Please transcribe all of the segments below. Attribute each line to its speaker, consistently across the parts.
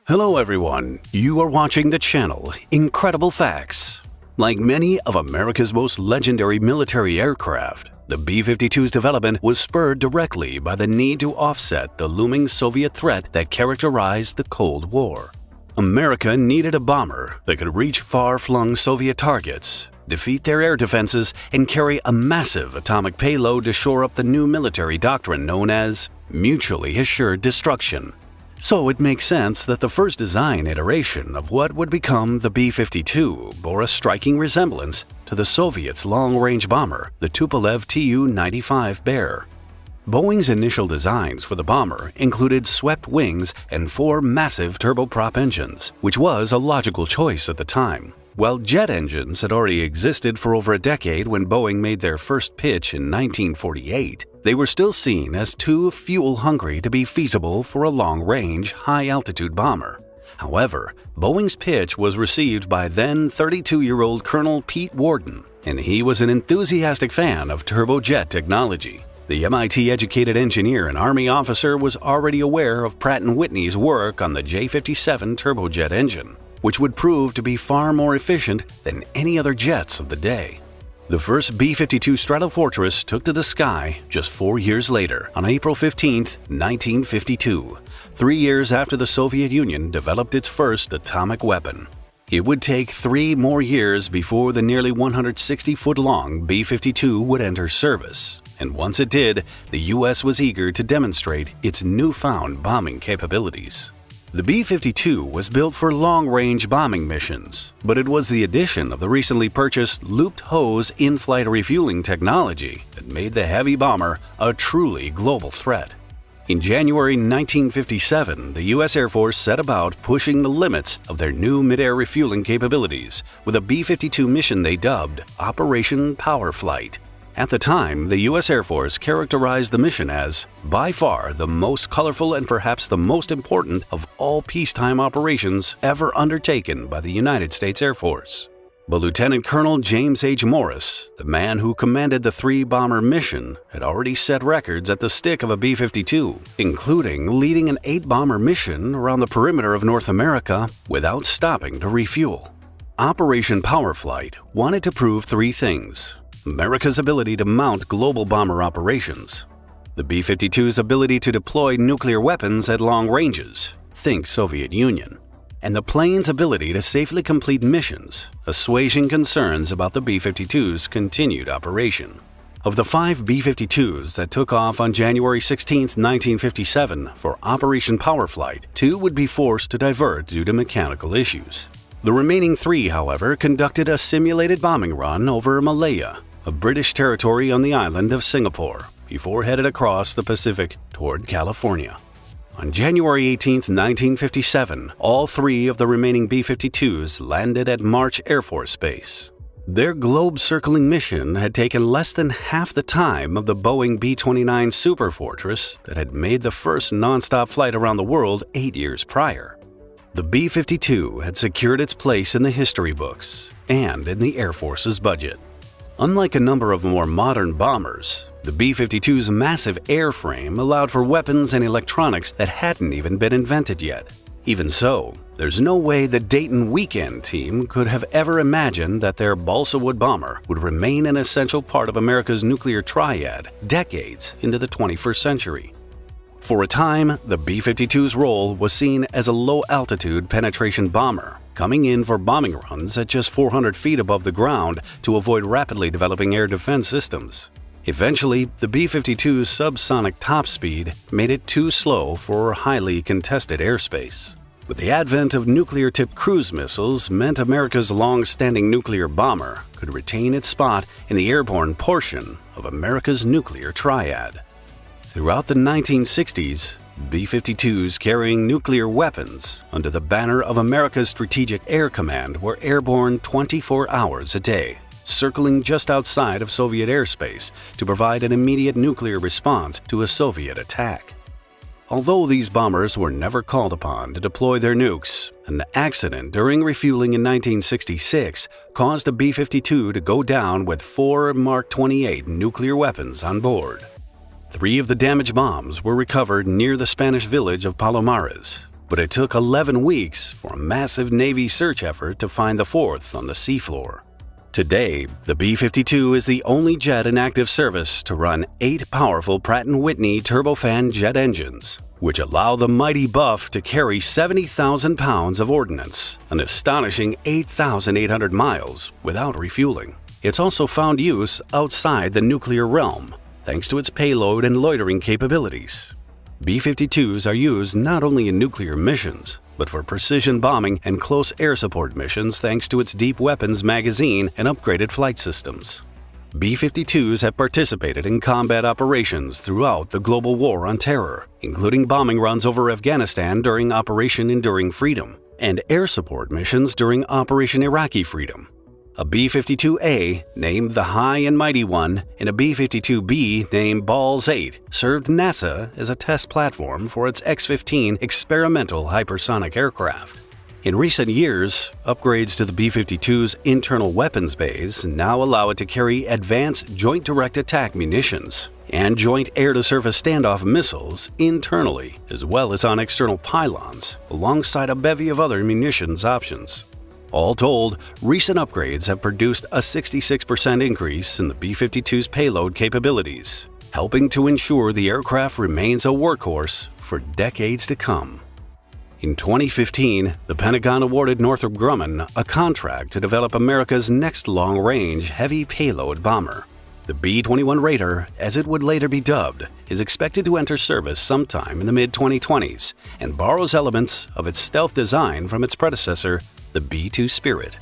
Speaker 1: Hello everyone, you are watching the channel Incredible Facts. Like many of America's most legendary military aircraft, the B-52's development was spurred directly by the need to offset the looming Soviet threat that characterized the Cold War. America needed a bomber that could reach far-flung Soviet targets, defeat their air defenses, and carry a massive atomic payload to shore up the new military doctrine known as mutually assured destruction. So it makes sense that the first design iteration of what would become the B-52 bore a striking resemblance to the Soviets' long-range bomber, the Tupolev Tu-95 Bear. Boeing's initial designs for the bomber included swept wings and 4 massive turboprop engines, which was a logical choice at the time. While jet engines had already existed for over a decade when Boeing made their first pitch in 1948, they were still seen as too fuel-hungry to be feasible for a long-range, high-altitude bomber. However, Boeing's pitch was received by then 32-year-old Colonel Pete Worden, and he was an enthusiastic fan of turbojet technology. The MIT-educated engineer and Army officer was already aware of Pratt & Whitney's work on the J-57 turbojet engine, which would prove to be far more efficient than any other jets of the day. The first B-52 Stratofortress took to the sky just 4 years later, on April 15, 1952, 3 years after the Soviet Union developed its first atomic weapon. It would take 3 more years before the nearly 160-foot-long B-52 would enter service, and once it did, the U.S. was eager to demonstrate its newfound bombing capabilities. The B-52 was built for long-range bombing missions, but it was the addition of the recently purchased looped hose in-flight refueling technology that made the heavy bomber a truly global threat. In January 1957, the U.S. Air Force set about pushing the limits of their new mid-air refueling capabilities with a B-52 mission they dubbed Operation Power Flight. At the time, the U.S. Air Force characterized the mission as, by far, the most colorful and perhaps the most important of all peacetime operations ever undertaken by the United States Air Force. But Lieutenant Colonel James H. Morris, the man who commanded the 3-bomber mission, had already set records at the stick of a B-52, including leading an 8-bomber mission around the perimeter of North America without stopping to refuel. Operation Power Flight wanted to prove 3 things: America's ability to mount global bomber operations, the B-52's ability to deploy nuclear weapons at long ranges, think Soviet Union, and the plane's ability to safely complete missions, assuaging concerns about the B-52's continued operation. Of the 5 B-52s that took off on January 16, 1957 for Operation Power Flight, 2 would be forced to divert due to mechanical issues. The remaining 3, however, conducted a simulated bombing run over Malaya, a British territory on the island of Singapore, before headed across the Pacific toward California. On January 18, 1957, all 3 of the remaining B-52s landed at March Air Force Base. Their globe-circling mission had taken less than half the time of the Boeing B-29 Superfortress that had made the first nonstop flight around the world 8 years prior. The B-52 had secured its place in the history books and in the Air Force's budget. Unlike a number of more modern bombers, the B-52's massive airframe allowed for weapons and electronics that hadn't even been invented yet. Even so, there's no way the Dayton Weekend team could have ever imagined that their balsa wood bomber would remain an essential part of America's nuclear triad decades into the 21st century. For a time, the B-52's role was seen as a low-altitude penetration bomber, coming in for bombing runs at just 400 feet above the ground to avoid rapidly developing air defense systems. Eventually, the B-52's subsonic top speed made it too slow for highly contested airspace. But the advent of nuclear-tipped cruise missiles meant America's long-standing nuclear bomber could retain its spot in the airborne portion of America's nuclear triad. Throughout the 1960s, B-52s carrying nuclear weapons under the banner of America's Strategic Air Command were airborne 24 hours a day, circling just outside of Soviet airspace to provide an immediate nuclear response to a Soviet attack. Although these bombers were never called upon to deploy their nukes, an accident during refueling in 1966 caused a B-52 to go down with 4 Mark 28 nuclear weapons on board. 3 of the damaged bombs were recovered near the Spanish village of Palomares, but it took 11 weeks for a massive Navy search effort to find the fourth on the seafloor. Today, the B-52 is the only jet in active service to run 8 powerful Pratt & Whitney turbofan jet engines, which allow the mighty Buff to carry 70,000 pounds of ordnance, an astonishing 8,800 miles, without refueling. It's also found use outside the nuclear realm, thanks to its payload and loitering capabilities. B-52s are used not only in nuclear missions, but for precision bombing and close air support missions thanks to its deep weapons magazine and upgraded flight systems. B-52s have participated in combat operations throughout the global war on terror, including bombing runs over Afghanistan during Operation Enduring Freedom and air support missions during Operation Iraqi Freedom. A B-52A, named the High and Mighty One, and a B-52B, named Balls 8, served NASA as a test platform for its X-15 experimental hypersonic aircraft. In recent years, upgrades to the B-52's internal weapons bays now allow it to carry advanced Joint Direct Attack munitions and Joint Air-to-Surface Standoff missiles internally, as well as on external pylons, alongside a bevy of other munitions options. All told, recent upgrades have produced a 66% increase in the B-52's payload capabilities, helping to ensure the aircraft remains a workhorse for decades to come. In 2015, the Pentagon awarded Northrop Grumman a contract to develop America's next long-range heavy payload bomber. The B-21 Raider, as it would later be dubbed, is expected to enter service sometime in the mid-2020s and borrows elements of its stealth design from its predecessor, the B-2 Spirit.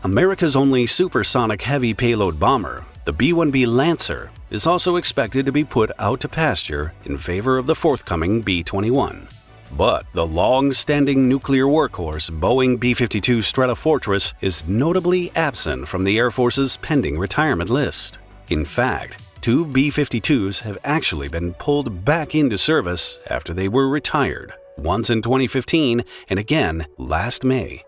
Speaker 1: America's only supersonic heavy payload bomber, the B-1B Lancer, is also expected to be put out to pasture in favor of the forthcoming B-21. But the long-standing nuclear workhorse Boeing B-52 Stratofortress is notably absent from the Air Force's pending retirement list. In fact, 2 B-52s have actually been pulled back into service after they were retired, once in 2015 and again last May.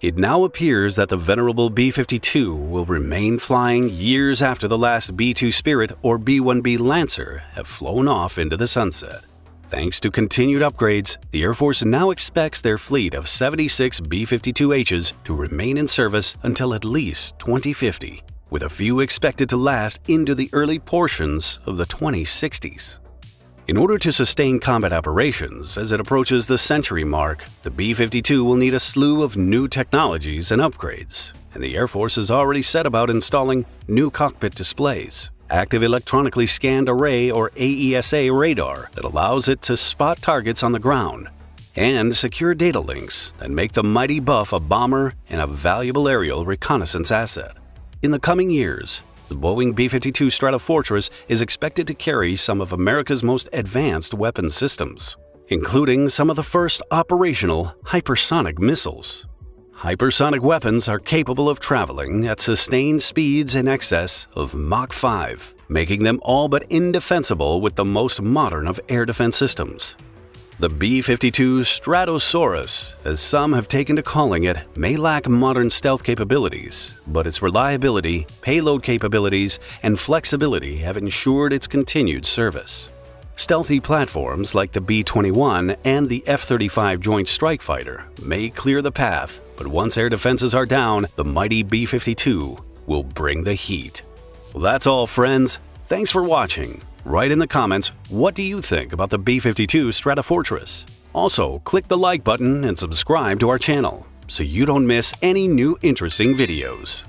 Speaker 1: It now appears that the venerable B-52 will remain flying years after the last B-2 Spirit or B-1B Lancer have flown off into the sunset. Thanks to continued upgrades, the Air Force now expects their fleet of 76 B-52Hs to remain in service until at least 2050, with a few expected to last into the early portions of the 2060s. In order to sustain combat operations as it approaches the century mark, the B-52 will need a slew of new technologies and upgrades, and the Air Force has already set about installing new cockpit displays, active electronically scanned array or AESA radar that allows it to spot targets on the ground, and secure data links that make the mighty Buff a bomber and a valuable aerial reconnaissance asset. In the coming years, the Boeing B-52 Stratofortress is expected to carry some of America's most advanced weapon systems, including some of the first operational hypersonic missiles. Hypersonic weapons are capable of traveling at sustained speeds in excess of Mach 5, making them all but indefensible with the most modern of air defense systems. The B-52 Stratosaurus, as some have taken to calling it, may lack modern stealth capabilities, but its reliability, payload capabilities, and flexibility have ensured its continued service. Stealthy platforms like the B-21 and the F-35 Joint Strike Fighter may clear the path, but once air defenses are down, the mighty B-52 will bring the heat. Well, that's all, friends. Thanks for watching. Write in the comments, what do you think about the B-52 Stratofortress? Also, click the like button and subscribe to our channel so you don't miss any new interesting videos.